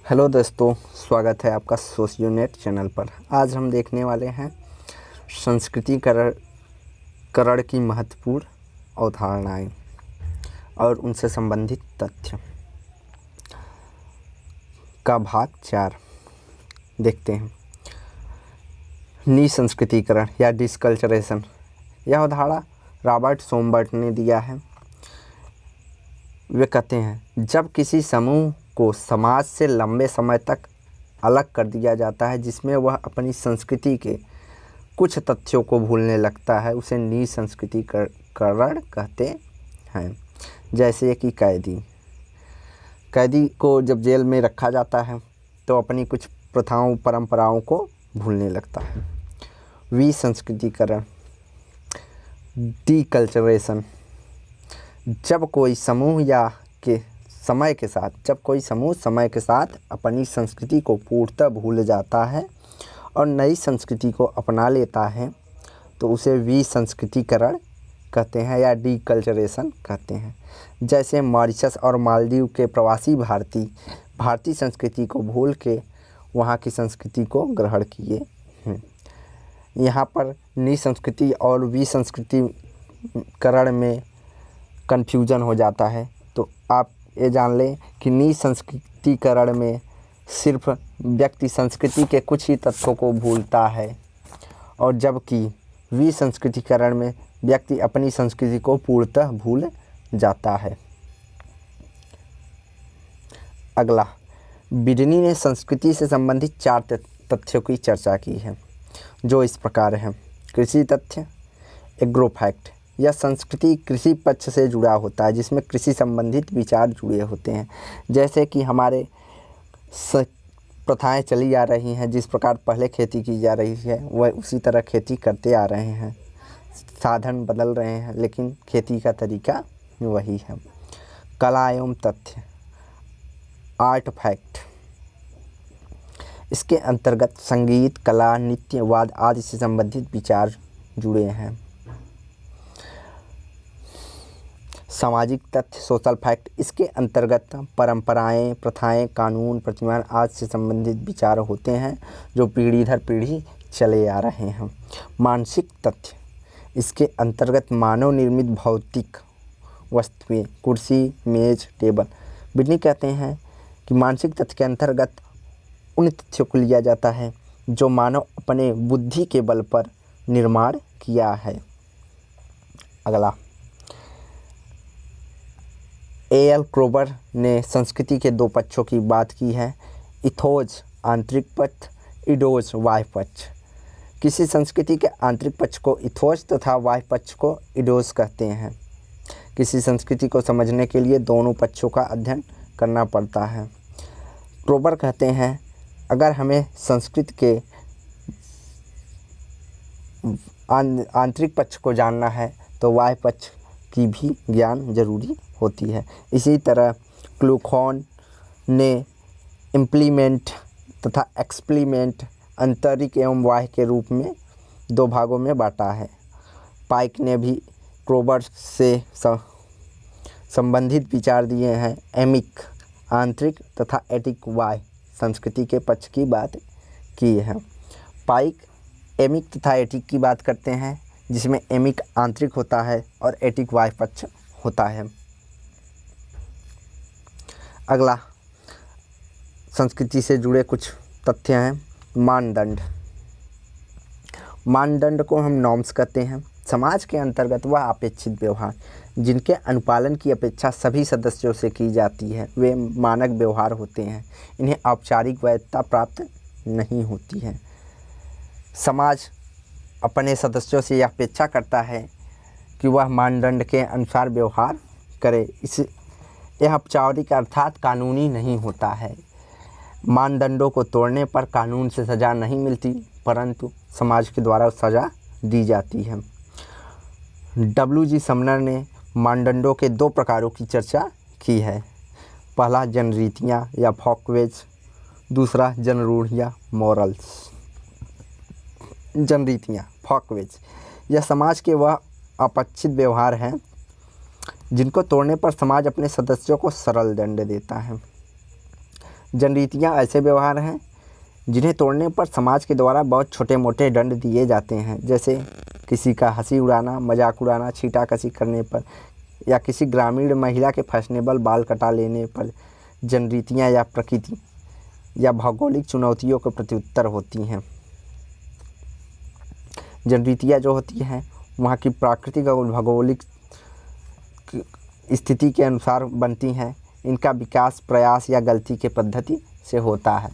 Hello दोस्तों, स्वागत है आपका सोशियोनेट चैनल पर। आज हम देखने वाले हैं संस्कृतिकरण की महत्वपूर्ण अवधारणाएं और उनसे संबंधित तथ्य का भाग 4 देखते हैं। निसंस्कृतिकरण या डिसकल्चरेशन, यह अवधारणा रॉबर्ट सोमबर्ट ने दिया है। वे कहते हैं, जब किसी समूह को समाज से लंबे समय तक अलग कर दिया जाता है जिसमें वह अपनी संस्कृति के कुछ तथ्यों को भूलने लगता है, उसे निसंस्कृतिकरण कहते हैं। जैसे कि कैदी को जब जेल में रखा जाता है तो अपनी कुछ प्रथाओं परंपराओं को भूलने लगता है। विसंस्कृतिकरण, डीकल्चरेशन, जब कोई समूह समय के साथ अपनी संस्कृति को पूर्णतः भूल जाता है और नई संस्कृति को अपना लेता है तो उसे विसंस्कृतिकरण कहते हैं या डीकल्चरेशन कहते हैं। जैसे मॉरिशस और मालदीव के प्रवासी भारतीय संस्कृति को भूल के वहाँ की संस्कृति को ग्रहण किए हैं। यहाँ पर निसंस्कृति और विसंस्कृतिकरण में कन्फ्यूजन हो जाता है, तो आप ये जान लें कि निसंस्कृतिकरण में सिर्फ व्यक्ति संस्कृति के कुछ ही तत्वों को भूलता है और जबकि विसंस्कृतिकरण में व्यक्ति अपनी संस्कृति को पूर्णतः भूल जाता है। अगला, बिडनी ने संस्कृति से संबंधित 4 तथ्यों की चर्चा की है, जो इस प्रकार हैं। कृषि तथ्य, एग्रो फैक्ट, यह संस्कृति कृषि पक्ष से जुड़ा होता है जिसमें कृषि संबंधित विचार जुड़े होते हैं। जैसे कि हमारे प्रथाएं चली आ रही हैं, जिस प्रकार पहले खेती की जा रही है वह उसी तरह खेती करते आ रहे हैं। साधन बदल रहे हैं लेकिन खेती का तरीका वही है। कला एवं तथ्य, आर्ट फैक्ट, इसके अंतर्गत संगीत, कला, नृत्यवाद आदि से संबंधित विचार जुड़े हैं। सामाजिक तथ्य, सोशल फैक्ट, इसके अंतर्गत परंपराएं, प्रथाएं, कानून, प्रतिमान आदि से संबंधित विचार होते हैं जो पीढ़ी दर पीढ़ी चले आ रहे हैं। मानसिक तथ्य, इसके अंतर्गत मानव निर्मित भौतिक वस्तुएं, कुर्सी, मेज, टेबल। बिडनी कहते हैं कि मानसिक तथ्य के अंतर्गत उन तथ्यों को लिया जाता है जो मानव अपने बुद्धि के बल पर निर्माण किया है। अगला, एल क्रोबर ने संस्कृति के 2 पक्षों की बात की है, इथोज आंतरिक पक्ष, इडोज बाह्य पक्ष। किसी संस्कृति के आंतरिक पक्ष को इथोज तथा बाह्य पक्ष को इडोज कहते हैं। किसी संस्कृति को समझने के लिए दोनों पक्षों का अध्ययन करना पड़ता है। क्रोबर कहते हैं, अगर हमें संस्कृति के आंतरिक पक्ष को जानना है तो बाह्य पक्ष की भी ज्ञान जरूरी होती है। इसी तरह क्लूखॉन ने इम्प्लीमेंट तथा एक्सप्लीमेंट आंतरिक एवं बाह्य के रूप में 2 भागों में बांटा है। पाइक ने भी क्रोबर से संबंधित विचार दिए हैं। एमिक आंतरिक तथा एटिक बाह्य संस्कृति के पक्ष की बात की है। पाइक एमिक तथा एटिक की बात करते हैं, जिसमें एमिक आंतरिक होता है और एटिक बाह्य पक्ष होता है। अगला, संस्कृति से जुड़े कुछ तथ्य हैं। मानदंड को हम नॉर्म्स कहते हैं। समाज के अंतर्गत वह अपेक्षित व्यवहार जिनके अनुपालन की अपेक्षा सभी सदस्यों से की जाती है वे मानक व्यवहार होते हैं। इन्हें औपचारिक वैधता प्राप्त नहीं होती है। समाज अपने सदस्यों से यह अपेक्षा करता है कि वह मानदंड के अनुसार व्यवहार करे। यह औपचारिक अर्थात कानूनी नहीं होता है। मानदंडों को तोड़ने पर कानून से सज़ा नहीं मिलती, परंतु समाज के द्वारा सज़ा दी जाती है। W.G. समनर ने मानदंडों के 2 प्रकारों की चर्चा की है। पहला जनरीतियाँ या फॉकवेज, दूसरा जनरूढ़ या मॉरल्स। जनरीतियाँ फॉकवेज, यह समाज के वह अपेक्षित व्यवहार हैं जिनको तोड़ने पर समाज अपने सदस्यों को सरल दंड देता है। जनरीतियाँ ऐसे व्यवहार हैं जिन्हें तोड़ने पर समाज के द्वारा बहुत छोटे मोटे दंड दिए जाते हैं, जैसे किसी का हंसी उड़ाना, मजाक उड़ाना, छींटाकशी करने पर, या किसी ग्रामीण महिला के फैशनेबल बाल कटा लेने पर। जनरीतियाँ या प्रकृति या भौगोलिक चुनौतियों के प्रत्युत्तर होती हैं। जनरीतियाँ जो होती हैं वहाँ की प्राकृतिक और भौगोलिक स्थिति के अनुसार बनती हैं। इनका विकास प्रयास या गलती के पद्धति से होता है।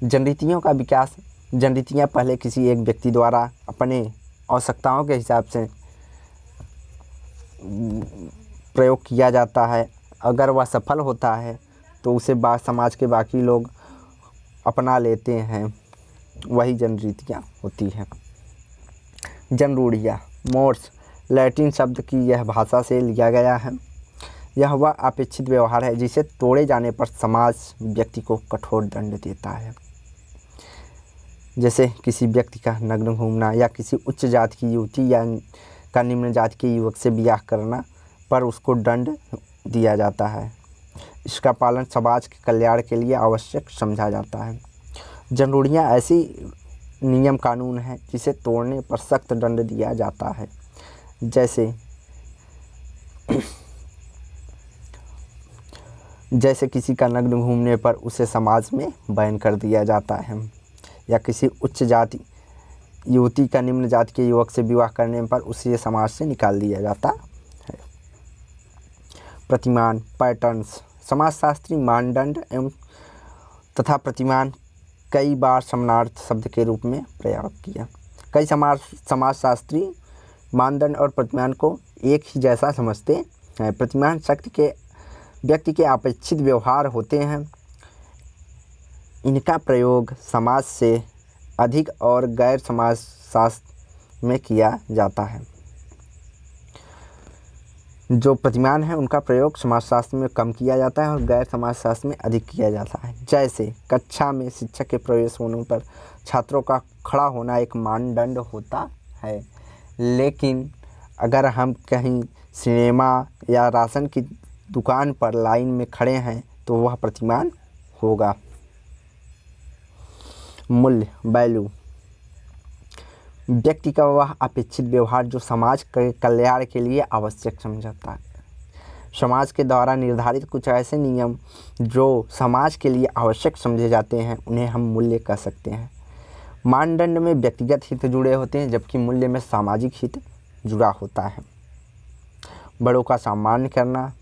जनरीतियों का विकास, जनरीतियाँ पहले किसी एक व्यक्ति द्वारा अपने आवश्यकताओं के हिसाब से प्रयोग किया जाता है। अगर वह सफल होता है तो उसे समाज के बाकी लोग अपना लेते हैं, वही जनरीतियाँ होती हैं। जनरूढ़ियाँ, मोर्स लैटिन शब्द की यह भाषा से लिया गया है। यह वह अपेक्षित व्यवहार है जिसे तोड़े जाने पर समाज व्यक्ति को कठोर दंड देता है, जैसे किसी व्यक्ति का नग्न घूमना या किसी उच्च जाति की युवती या का निम्न जाति के युवक से ब्याह करना पर उसको दंड दिया जाता है। इसका पालन समाज के कल्याण के लिए आवश्यक समझा जाता है। जनरूढ़ियाँ ऐसी नियम कानून है जिसे तोड़ने पर सख्त दंड दिया जाता है, जैसे किसी का नग्न घूमने पर उसे समाज में बैन कर दिया जाता है, या किसी उच्च जाति युवती का निम्न जाति के युवक से विवाह करने पर उसे समाज से निकाल दिया जाता है। प्रतिमान, पैटर्न्स, समाजशास्त्री मानदंड एवं तथा प्रतिमान कई बार समानार्थी शब्द के रूप में प्रयोग किया। कई समाजशास्त्री मानदंड और प्रतिमान को एक ही जैसा समझते हैं। प्रतिमान व्यक्ति के अपेक्षित व्यवहार होते हैं। इनका प्रयोग समाज से अधिक और गैर समाजशास्त्र में किया जाता है। जो प्रतिमान है उनका प्रयोग समाजशास्त्र में कम किया जाता है और गैर समाजशास्त्र में अधिक किया जाता है। जैसे कक्षा में शिक्षक के प्रवेश होने पर छात्रों का खड़ा होना एक मानदंड होता है, लेकिन अगर हम कहीं सिनेमा या राशन की दुकान पर लाइन में खड़े हैं तो वह प्रतिमान होगा। मूल्य, वैल्यू, व्यक्ति का वह अपेक्षित व्यवहार जो समाज के कल्याण के लिए आवश्यक समझता है। समाज के द्वारा निर्धारित कुछ ऐसे नियम जो समाज के लिए आवश्यक समझे जाते हैं उन्हें हम मूल्य कह सकते हैं। मानदंड में व्यक्तिगत हित जुड़े होते हैं, जबकि मूल्य में सामाजिक हित जुड़ा होता है। बड़ों का सम्मान करना,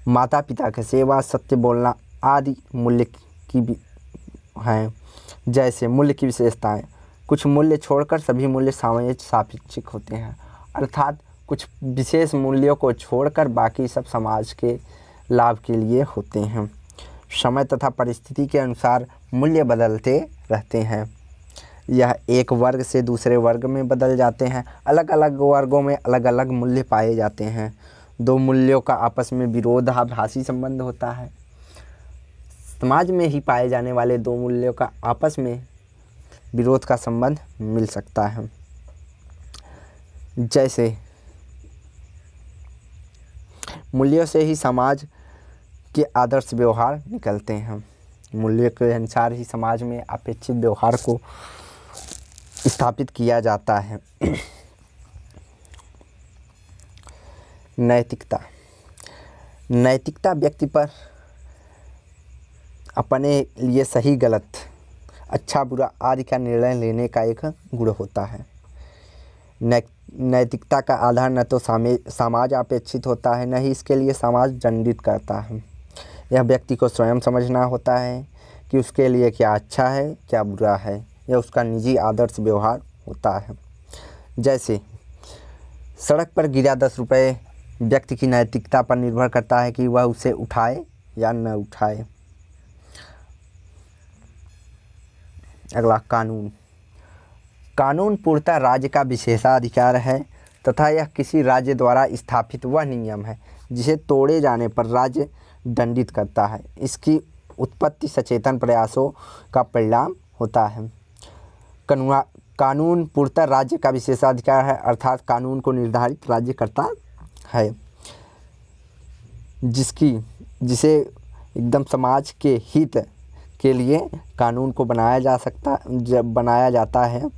माता पिता की सेवा, सत्य बोलना आदि मूल्य की भी हैं। जैसे मूल्य की विशेषताएं, कुछ मूल्य छोड़कर सभी मूल्य सापेक्षिक होते हैं, अर्थात कुछ विशेष मूल्यों को छोड़कर बाकी सब समाज के लाभ के लिए होते हैं। समय तथा परिस्थिति के अनुसार मूल्य बदलते रहते हैं। यह एक वर्ग से दूसरे वर्ग में बदल जाते हैं। अलग अलग वर्गों में अलग अलग मूल्य पाए जाते हैं। दो मूल्यों का आपस में विरोधाभासी संबंध होता है। समाज में ही पाए जाने वाले दो मूल्यों का आपस में विरोध का संबंध मिल सकता है। जैसे मूल्यों से ही समाज के आदर्श व्यवहार निकलते हैं। मूल्य के अनुसार ही समाज में अपेक्षित व्यवहार को स्थापित किया जाता है। नैतिकता, नैतिकता व्यक्ति पर अपने लिए सही गलत, अच्छा बुरा आदि का निर्णय लेने का एक गुण होता है। नैतिकता का आधार न तो समाज अपेक्षित होता है, न ही इसके लिए समाज दंडित करता है। यह व्यक्ति को स्वयं समझना होता है कि उसके लिए क्या अच्छा है क्या बुरा है। यह उसका निजी आदर्श व्यवहार होता है। जैसे सड़क पर गिरा 10 रुपये व्यक्ति की नैतिकता पर निर्भर करता है कि वह उसे उठाए या न उठाए। अगला, कानून। कानून पूर्णतः राज्य का विशेषाधिकार है तथा यह किसी राज्य द्वारा स्थापित वह नियम है जिसे तोड़े जाने पर राज्य दंडित करता है। इसकी उत्पत्ति सचेतन प्रयासों का परिणाम होता है। कानून पूर्णतः राज्य का विशेषाधिकार है, अर्थात कानून को निर्धारित राज्य करता है, जिसे एकदम समाज के हित के लिए कानून को बनाया जाता है।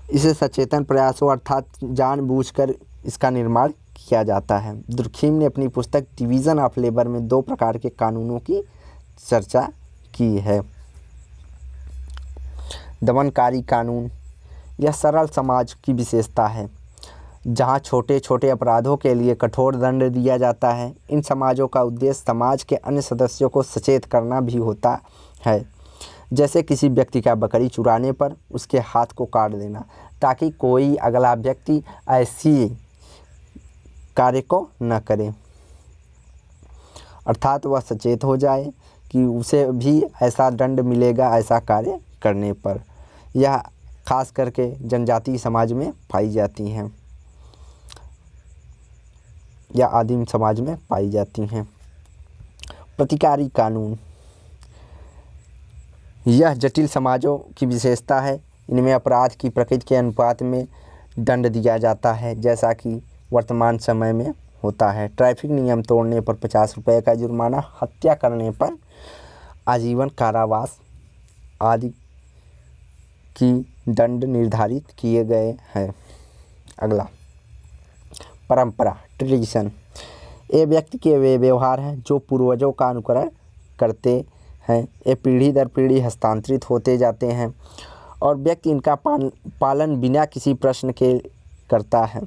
इसे सचेतन प्रयासों अर्थात जानबूझकर इसका निर्माण किया जाता है। दुर्खीम ने अपनी पुस्तक डिवीज़न ऑफ लेबर में 2 प्रकार के कानूनों की चर्चा की है। दमनकारी कानून, यह सरल समाज की विशेषता है जहाँ छोटे छोटे अपराधों के लिए कठोर दंड दिया जाता है। इन समाजों का उद्देश्य समाज के अन्य सदस्यों को सचेत करना भी होता है, जैसे किसी व्यक्ति का बकरी चुराने पर उसके हाथ को काट देना, ताकि कोई अगला व्यक्ति ऐसी कार्य को न करे, अर्थात वह सचेत हो जाए कि उसे भी ऐसा दंड मिलेगा ऐसा कार्य करने पर। यह खास करके जनजातीय समाज में पाई जाती हैं या आदिम समाज में पाई जाती हैं। प्रतिकारी कानून, यह जटिल समाजों की विशेषता है। इनमें अपराध की प्रकृति के अनुपात में दंड दिया जाता है, जैसा कि वर्तमान समय में होता है। ट्रैफिक नियम तोड़ने पर 50 रुपये का जुर्माना, हत्या करने पर आजीवन कारावास आदि की दंड निर्धारित किए गए हैं। अगला, परंपरा, ट्रेडिशन। ये व्यक्ति के वे व्यवहार हैं जो पूर्वजों का अनुकरण करते हैं। ये पीढ़ी दर पीढ़ी हस्तांतरित होते जाते हैं और व्यक्ति इनका पालन बिना किसी प्रश्न के करता है।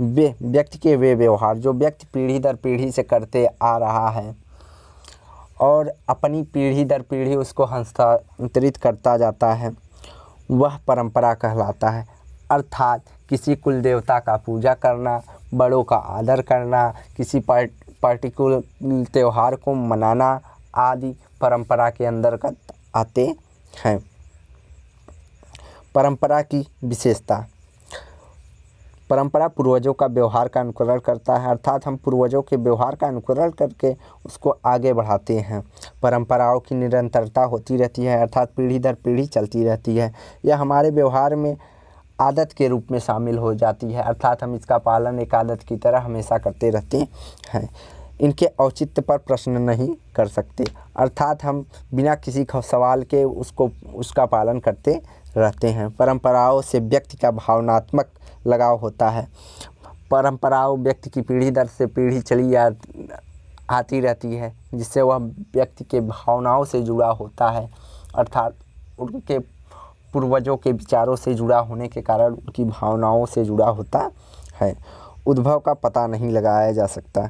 वे व्यक्ति के वे व्यवहार जो व्यक्ति पीढ़ी दर पीढ़ी से करते आ रहा है और अपनी पीढ़ी दर पीढ़ी उसको हस्तांतरित करता जाता है, वह परंपरा कहलाता है। अर्थात किसी कुल देवता का पूजा करना, बड़ों का आदर करना, किसी पार्टिकुलर त्यौहार को मनाना आदि परंपरा के अंतर्गत आते हैं। परंपरा की विशेषता, परंपरा पूर्वजों का व्यवहार का अनुकरण करता है, अर्थात हम पूर्वजों के व्यवहार का अनुकरण करके उसको आगे बढ़ाते हैं। परंपराओं की निरंतरता होती रहती है, अर्थात पीढ़ी दर पीढ़ी चलती रहती है। यह हमारे व्यवहार में आदत के रूप में शामिल हो जाती है, अर्थात हम इसका पालन एक आदत की तरह हमेशा करते रहते हैं। इनके औचित्य पर प्रश्न नहीं कर सकते, अर्थात हम बिना किसी सवाल के उसका पालन करते रहते हैं। परंपराओं से व्यक्ति का भावनात्मक लगाव होता है। परंपराओं व्यक्ति की पीढ़ी दर से पीढ़ी चली आती रहती है, जिससे वह व्यक्ति के भावनाओं से जुड़ा होता है, अर्थात उनके पूर्वजों के विचारों से जुड़ा होने के कारण उनकी भावनाओं से जुड़ा होता है। उद्भव का पता नहीं लगाया जा सकता।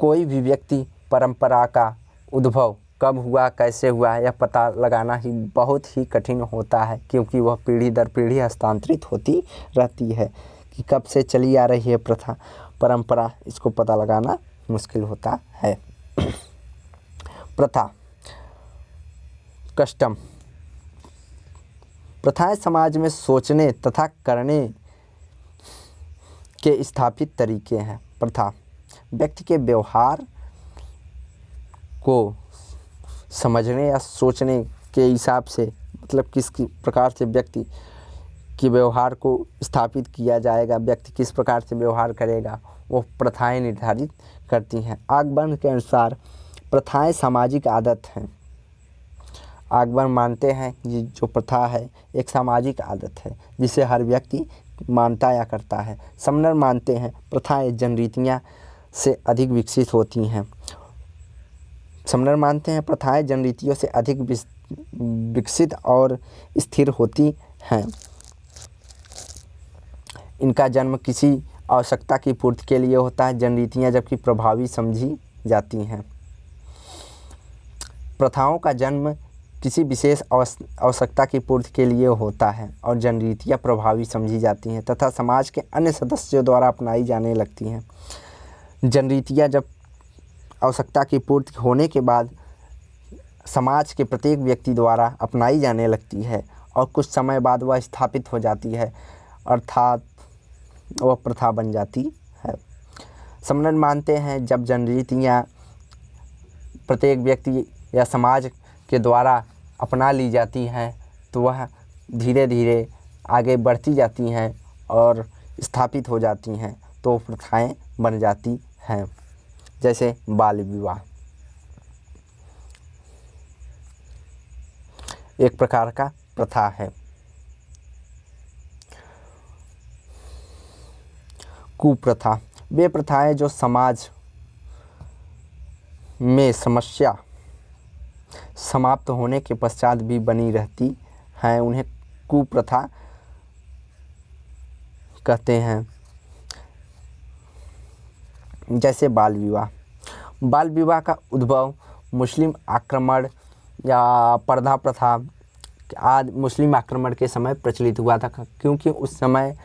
कोई भी व्यक्ति परंपरा का उद्भव कब हुआ, कैसे हुआ, यह पता लगाना ही बहुत ही कठिन होता है, क्योंकि वह पीढ़ी दर पीढ़ी हस्तांतरित होती रहती है कि कब से चली आ रही है प्रथा परंपरा, इसको पता लगाना मुश्किल होता है। प्रथा, कस्टम। प्रथाएं समाज में सोचने तथा करने के स्थापित तरीके हैं। प्रथा व्यक्ति के व्यवहार को समझने या सोचने के हिसाब से, मतलब किस प्रकार से व्यक्ति के व्यवहार को स्थापित किया जाएगा, व्यक्ति किस प्रकार से व्यवहार करेगा, वो प्रथाएं निर्धारित करती हैं। आकबर्न के अनुसार प्रथाएं सामाजिक आदत हैं। आकबर्न मानते हैं कि जो प्रथा है एक सामाजिक आदत है जिसे हर व्यक्ति मानता या करता है। समनर मानते हैं प्रथाएं जनरीतियाँ से अधिक विकसित होती हैं। समनर मानते हैं प्रथाएं जनरीतियों से अधिक विकसित और स्थिर होती हैं। इनका जन्म किसी आवश्यकता की पूर्ति के लिए होता है, जनरीतियाँ जबकि प्रभावी समझी जाती हैं। प्रथाओं का जन्म किसी विशेष आवश्यकता की पूर्ति के लिए होता है और जनरीतियाँ प्रभावी समझी जाती हैं तथा समाज के अन्य सदस्यों द्वारा अपनाई जाने लगती हैं। जनरीतियाँ जब आवश्यकता की पूर्ति होने के बाद समाज के प्रत्येक व्यक्ति द्वारा अपनाई जाने लगती है और कुछ समय बाद वह स्थापित हो जाती है, अर्थात वह प्रथा बन जाती है। समनर मानते हैं जब जनरीतियाँ प्रत्येक व्यक्ति या समाज के द्वारा अपना ली जाती हैं तो वह धीरे धीरे आगे बढ़ती जाती हैं और स्थापित हो जाती हैं, तो प्रथाएं बन जाती हैं। जैसे बाल विवाह। एक प्रकार का प्रथा है। कुप्रथा वे प्रथाएं जो समाज में समस्या समाप्त होने के पश्चात भी बनी रहती हैं, उन्हें कुप्रथा कहते हैं। जैसे बाल विवाह। बाल विवाह का उद्भव मुस्लिम आक्रमण या पर्दा प्रथा आदि मुस्लिम आक्रमण के समय प्रचलित हुआ था, क्योंकि उस समय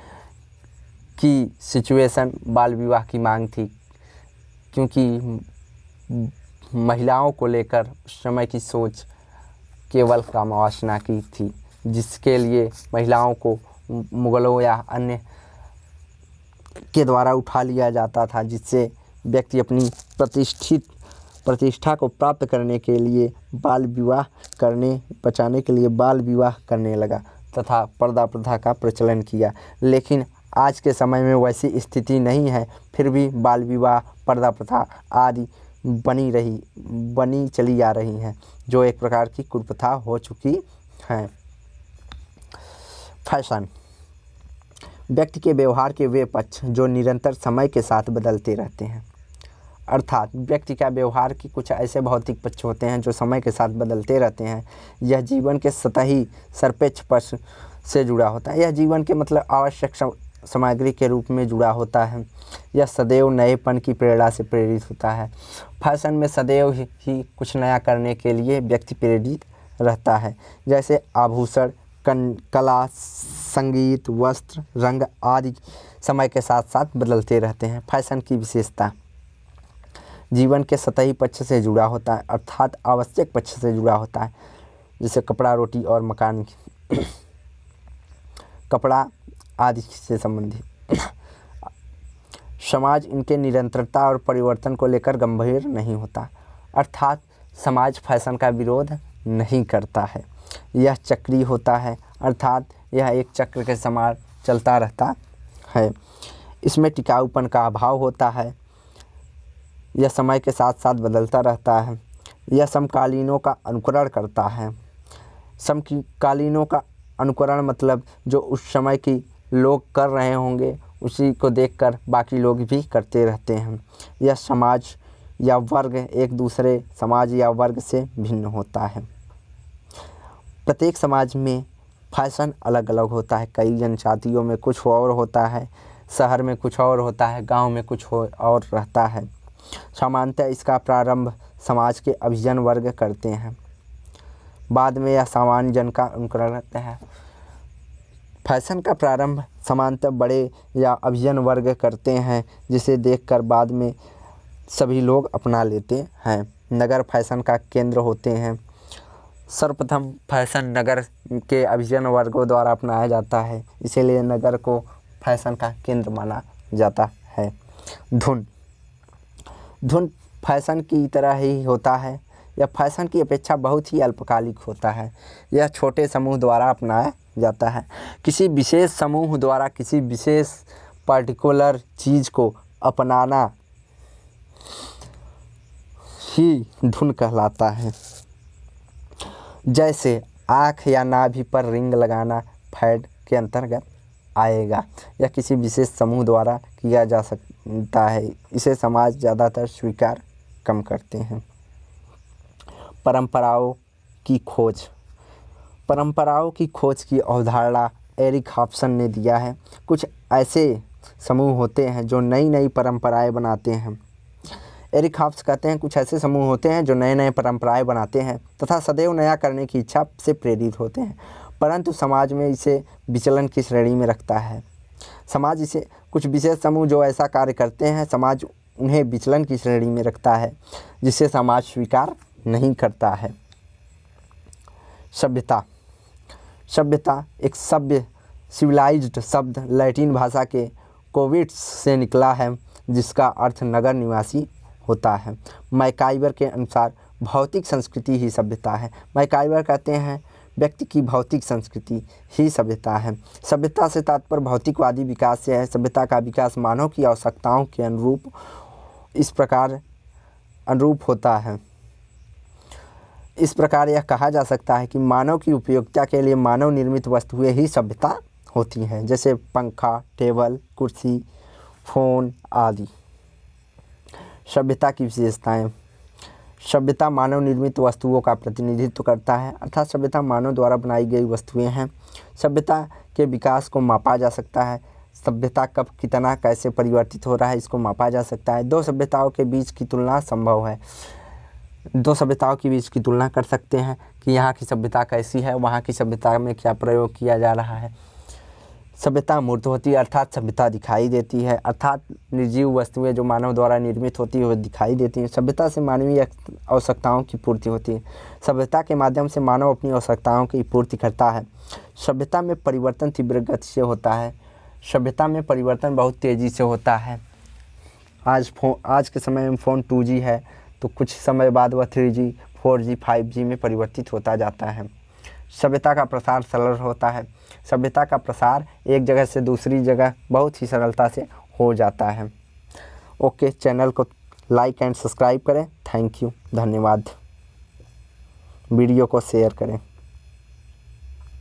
की सिचुएशन बाल विवाह की मांग थी, क्योंकि महिलाओं को लेकर उस समय की सोच केवल कामवासना की थी, जिसके लिए महिलाओं को मुगलों या अन्य के द्वारा उठा लिया जाता था, जिससे व्यक्ति अपनी प्रतिष्ठा को प्राप्त करने के लिए बचाने के लिए बाल विवाह करने लगा तथा पर्दा प्रथा का प्रचलन किया। लेकिन आज के समय में वैसी स्थिति नहीं है, फिर भी बाल विवाह, पर्दा प्रथा आदि बनी चली आ रही हैं, जो एक प्रकार की कुप्रथा हो चुकी हैं। फैशन व्यक्ति के व्यवहार के वे पक्ष जो निरंतर समय के साथ बदलते रहते हैं। अर्थात व्यक्ति का व्यवहार के कुछ ऐसे भौतिक पक्ष होते हैं जो समय के साथ बदलते रहते हैं। यह जीवन के सतही सापेक्ष पक्ष से जुड़ा होता है। यह जीवन के मतलब आवश्यक सामग्री के रूप में जुड़ा होता है। यह सदैव नएपन की प्रेरणा से प्रेरित होता है। फैशन में सदैव ही कुछ नया करने के लिए व्यक्ति प्रेरित रहता है। जैसे आभूषण, कला, संगीत, वस्त्र, रंग आदि समय के साथ साथ बदलते रहते हैं। फैशन की विशेषता जीवन के सतही पक्ष से जुड़ा होता है, अर्थात आवश्यक पक्ष से जुड़ा होता है, जैसे कपड़ा, रोटी और मकान कपड़ा आदि से संबंधित। समाज इनके निरंतरता और परिवर्तन को लेकर गंभीर नहीं होता, अर्थात समाज फैशन का विरोध नहीं करता है। यह चक्रीय होता है, अर्थात यह एक चक्र के समान चलता रहता है। इसमें टिकाऊपन का अभाव होता है। यह समय के साथ साथ बदलता रहता है। यह समकालीनों का अनुकरण करता है। समकालीनों का अनुकरण मतलब जो उस समय की लोग कर रहे होंगे उसी को देखकर बाकी लोग भी करते रहते हैं। यह समाज या वर्ग एक दूसरे समाज या वर्ग से भिन्न होता है। प्रत्येक समाज में फैशन अलग अलग होता है। कई जनजातियों में कुछ और होता है, शहर में कुछ और होता है, गांव में कुछ और रहता है। सामान्यतः इसका प्रारंभ समाज के अभिजन वर्ग करते हैं, बाद में यह सामान्य जन का अनुकरण करते हैं। फैशन का प्रारंभ सामान्यतः बड़े या अभिजन वर्ग करते हैं, जिसे देखकर बाद में सभी लोग अपना लेते हैं। नगर फैशन का केंद्र होते हैं। सर्वप्रथम फैशन नगर के अभिजन वर्गों द्वारा अपनाया जाता है, इसीलिए नगर को फैशन का केंद्र माना जाता है। धुन फैशन की तरह ही होता है। यह फैशन की अपेक्षा बहुत ही अल्पकालिक होता है। यह छोटे समूह द्वारा अपनाया जाता है। किसी विशेष समूह द्वारा किसी विशेष पर्टिकुलर चीज़ को अपनाना ही धुन कहलाता है। जैसे आँख या नाभि पर रिंग लगाना फैड के अंतर्गत आएगा। यह किसी विशेष समूह द्वारा किया जा सकता है। इसे समाज ज़्यादातर स्वीकार कम करते हैं। परंपराओं की खोज। परंपराओं की खोज की अवधारणा एरिक हॉब्सन ने दिया है। कुछ ऐसे समूह होते हैं जो नई नई परंपराएं बनाते हैं। एरिक हॉब्स कहते हैं कुछ ऐसे समूह होते हैं जो नए नए परंपराएं बनाते हैं तथा सदैव नया करने की इच्छा से प्रेरित होते हैं, परंतु समाज में इसे विचलन की श्रेणी में रखता है। समाज इसे कुछ विशेष समूह जो ऐसा कार्य करते हैं, समाज उन्हें विचलन की श्रेणी में रखता है, जिसे समाज स्वीकार नहीं करता है। सभ्यता। सभ्यता एक सभ्य सिविलाइज्ड शब्द लैटिन भाषा के कोविट्स से निकला है, जिसका अर्थ नगर निवासी होता है। मैकाइवर के अनुसार भौतिक संस्कृति ही सभ्यता है। मैकाइवर कहते हैं व्यक्ति की भौतिक संस्कृति ही सभ्यता है। सभ्यता से तात्पर्य भौतिकवादी विकास से है। सभ्यता का विकास मानव की आवश्यकताओं के अनुरूप इस प्रकार अनुरूप होता है। इस प्रकार यह कहा जा सकता है कि मानव की उपयोगिता के लिए मानव निर्मित वस्तुएं ही सभ्यता होती हैं, जैसे पंखा, टेबल, कुर्सी, फ़ोन आदि। सभ्यता की विशेषताएं। सभ्यता मानव निर्मित वस्तुओं का प्रतिनिधित्व करता है, अर्थात सभ्यता मानव द्वारा बनाई गई वस्तुएं हैं। सभ्यता के विकास को मापा जा सकता है। सभ्यता कब, कितना, कैसे परिवर्तित हो रहा है, इसको मापा जा सकता है। दो सभ्यताओं के बीच की तुलना संभव है। दो सभ्यताओं के बीच की तुलना कर सकते हैं कि यहाँ की सभ्यता कैसी है, वहाँ की सभ्यता में क्या प्रयोग किया जा रहा है। सभ्यता मूर्त होती है, अर्थात सभ्यता दिखाई देती है, अर्थात निर्जीव वस्तुएं जो मानव द्वारा निर्मित होती है वो दिखाई देती हैं। सभ्यता से मानवीय आवश्यकताओं की पूर्ति होती है। सभ्यता के माध्यम से मानव अपनी आवश्यकताओं की पूर्ति करता है। सभ्यता में परिवर्तन तीव्र गति से होता है। सभ्यता में परिवर्तन बहुत तेज़ी से होता है। आज के समय में फ़ोन 2G है तो कुछ समय बाद वह 3G, 4G, 5G में परिवर्तित होता जाता है। सभ्यता का प्रसार सरल होता है। सभ्यता का प्रसार एक जगह से दूसरी जगह बहुत ही सरलता से हो जाता है। ओके, चैनल को लाइक एंड सब्सक्राइब करें। थैंक यू, धन्यवाद। वीडियो को शेयर करें।